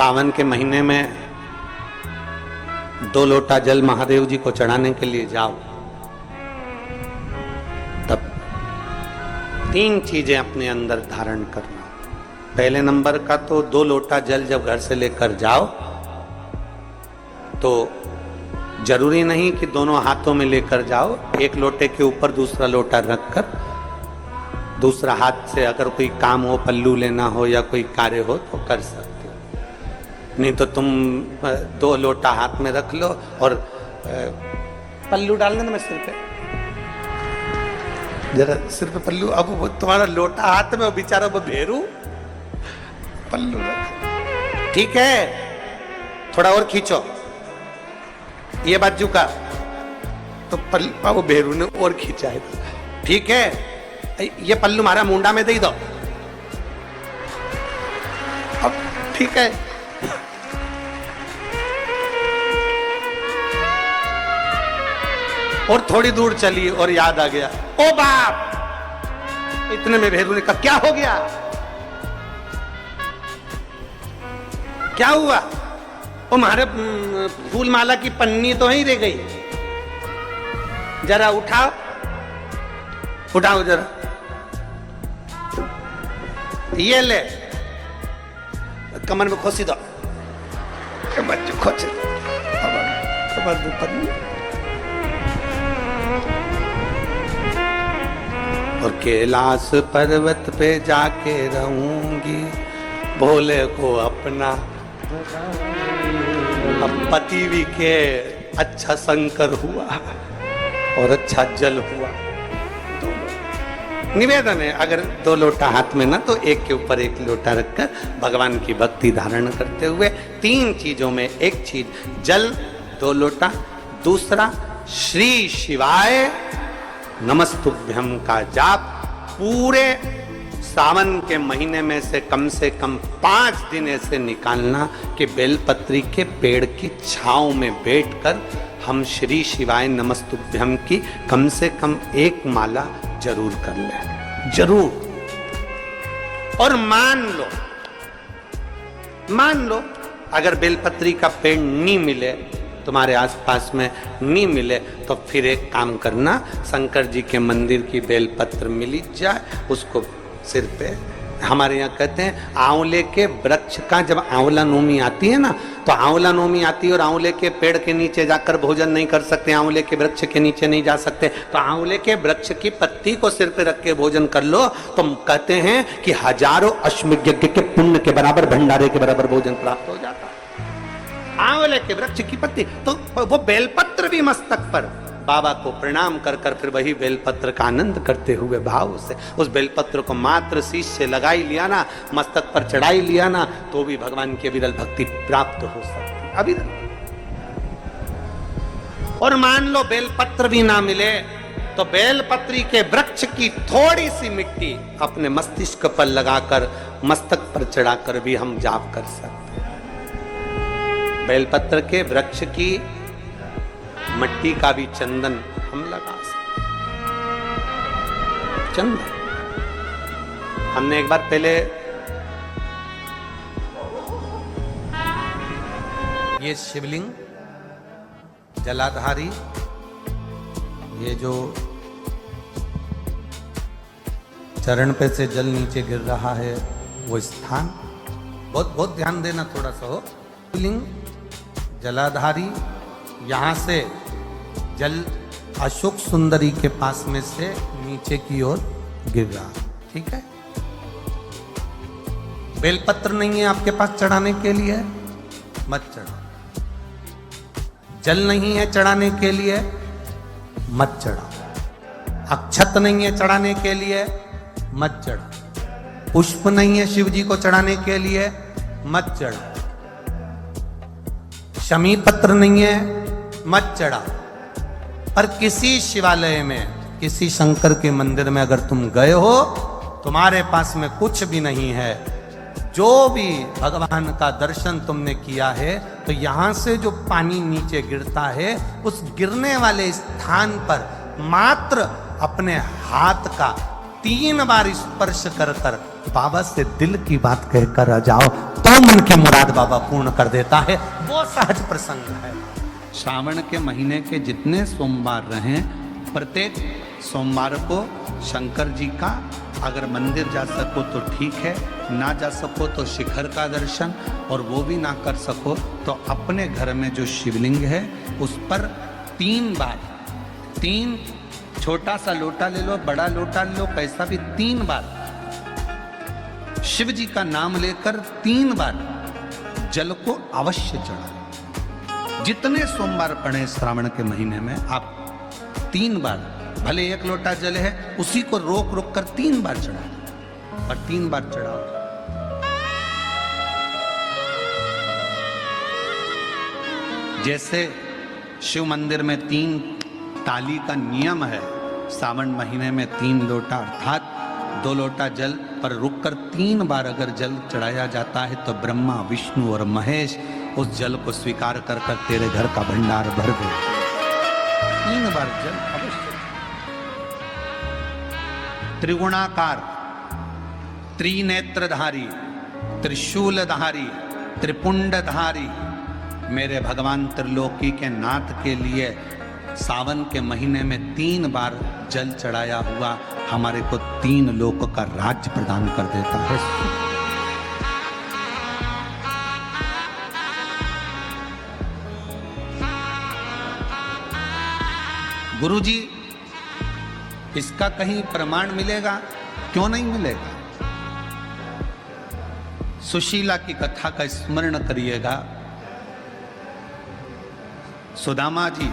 सावन के महीने में 2 लोटा जल महादेव जी को चढ़ाने के लिए जाओ, तब 3 चीजें अपने अंदर धारण करना। पहले नंबर का तो 2 लोटा जल जब घर से लेकर जाओ तो जरूरी नहीं कि दोनों हाथों में लेकर जाओ, एक लोटे के ऊपर दूसरा लोटा रखकर दूसरा हाथ से अगर कोई काम हो, पल्लू लेना हो या कोई कार्य हो तो कर सकते हो। नहीं तो तुम 2 लोटा हाथ में रख लो और पल्लू डाल देना सिर पे, जरा सिर पे पल्लू। अब वो तुम्हारा लोटा हाथ में, बेचारा वो भेरू पल्लू रख, ठीक है, थोड़ा और खींचो ये बाजू का, तो पल्लू वो भेरू ने और खींचा है, ठीक है, ये पल्लू मारा मुंडा में दे दो, अब ठीक है। और थोड़ी दूर चली और याद आ गया, ओ बाप, इतने में भेरू ने कहा क्या हो गया, क्या हुआ? ओ मारे फूल माला की पन्नी तो ही रह गई, जरा उठाओ उठाओ जरा, ये ले कमर में खोसी दो, बच्चे खोचे और कैलाश पर्वत पे जाके रहूंगी, भोले को अपना। अब पति भी के अच्छा शंकर हुआ और अच्छा जल हुआ। निवेदन है, अगर 2 लोटा हाथ में ना तो एक के ऊपर एक लोटा रखकर भगवान की भक्ति धारण करते हुए 3 चीजों में एक चीज जल 2 लोटा, दूसरा श्री शिवाय नमस्तुभ्यम का जाप पूरे सावन के महीने में से कम 5 दिन ऐसे निकालना कि बेलपत्री के पेड़ की छांव में बैठकर हम श्री शिवाय नमस्तुभ्यम की कम से कम 1 माला जरूर कर ले, जरूर। और मान लो अगर बेलपत्री का पेड़ नहीं मिले, तुम्हारे आसपास में नहीं मिले, तो फिर एक काम करना, शंकर जी के मंदिर की बेलपत्र मिली जाए, उसको सिर पे, हमारे यहाँ कहते हैं आंवले के वृक्ष का जब आंवला नोमी आती है ना, तो आंवला नोमी आती है और आंवले के पेड़ के नीचे जाकर भोजन नहीं कर सकते, आंवले के वृक्ष के नीचे नहीं जा सकते, तो आंवले के वृक्ष की पत्ती को सिर पे रख के भोजन कर लो, तो कहते हैं कि हजारों अश्वमेध यज्ञ के पुण्य के बराबर, भंडारे के बराबर भोजन प्राप्त हो जाता है। आंवले के वृक्ष की पत्ती, तो वो बेलपत्र भी मस्तक पर बाबा को प्रणाम कर फिर वही बेलपत्र का आनंद करते हुए भाव से उस बेलपत्र को मात्र शीश से लगाई लिया ना, मस्तक पर चढ़ाई लिया ना, तो भी भगवान की अविरल भक्ति प्राप्त हो सकती, अविरल। और मान लो बेलपत्र भी ना मिले तो बेलपत्री के वृक्ष की थोड़ी सी मिट्टी अपने मस्तिष्क पर लगाकर, मस्तक पर चढ़ाकर भी हम जाप कर सकते हैं। बेलपत्र के वृक्ष की मिट्टी का भी चंदन हम लगा सकते, चंदन। हमने एक बार पहले ये शिवलिंग जलाधारी, ये जो चरण पे से जल नीचे गिर रहा है वो स्थान, बहुत ध्यान देना थोड़ा सा हो। शिवलिंग जलाधारी, यहां से जल अशोक सुंदरी के पास में से नीचे की ओर गिर रहा, ठीक है। बेलपत्र नहीं है आपके पास चढ़ाने के लिए, मत चढ़ो। जल नहीं है चढ़ाने के लिए, मत चढ़ाओ। अक्षत नहीं है चढ़ाने के लिए, मत चढ़ाओ। पुष्प नहीं है शिव जी को चढ़ाने के लिए, मत चढ़ाओ। शमी पत्र नहीं है, मत चढ़ाओ। पर किसी शिवालय में, किसी शंकर के मंदिर में अगर तुम गए हो, तुम्हारे पास में कुछ भी नहीं है, जो भी भगवान का दर्शन तुमने किया है, तो यहां से जो पानी नीचे गिरता है, उस गिरने वाले स्थान पर मात्र अपने हाथ का 3 बार स्पर्श कर बाबा से दिल की बात कहकर आ जाओ तो मन की मुराद बाबा पूर्ण कर देता है। वो सहज प्रसंग है। श्रावण के महीने के जितने सोमवार रहें, प्रत्येक सोमवार को शंकर जी का अगर मंदिर जा सको तो ठीक है, ना जा सको तो शिखर का दर्शन, और वो भी ना कर सको तो अपने घर में जो शिवलिंग है उस पर 3 बार, 3 छोटा सा लोटा ले लो, बड़ा लोटा ले लो, कैसा भी 3 बार शिव जी का नाम लेकर 3 बार जल को अवश्य चढ़ाओ। जितने सोमवार पड़े श्रावण के महीने में आप 3 बार, भले 1 लोटा जल है उसी को रोक रोक कर 3 बार चढ़ाओ, और 3 बार चढ़ाओ। जैसे शिव मंदिर में 3 ताली का नियम है, सावन महीने में 3 लोटा अर्थात 2 लोटा जल पर रुककर 3 बार अगर जल चढ़ाया जाता है तो ब्रह्मा, विष्णु और महेश उस जल को स्वीकार कर कर तेरे घर का भंडार भर दे। 3 बार जल अवश्य। त्रिगुणाकार, त्रिनेत्रधारी, त्रिशूलधारी, त्रिपुंडधारी मेरे भगवान त्रिलोकी के नाथ के लिए सावन के महीने में 3 बार जल चढ़ाया हुआ हमारे को 3 लोक का राज्य प्रदान कर देता है। गुरुजी, इसका कहीं प्रमाण मिलेगा? क्यों नहीं मिलेगा? सुशीला की कथा का स्मरण करिएगा। सुदामा जी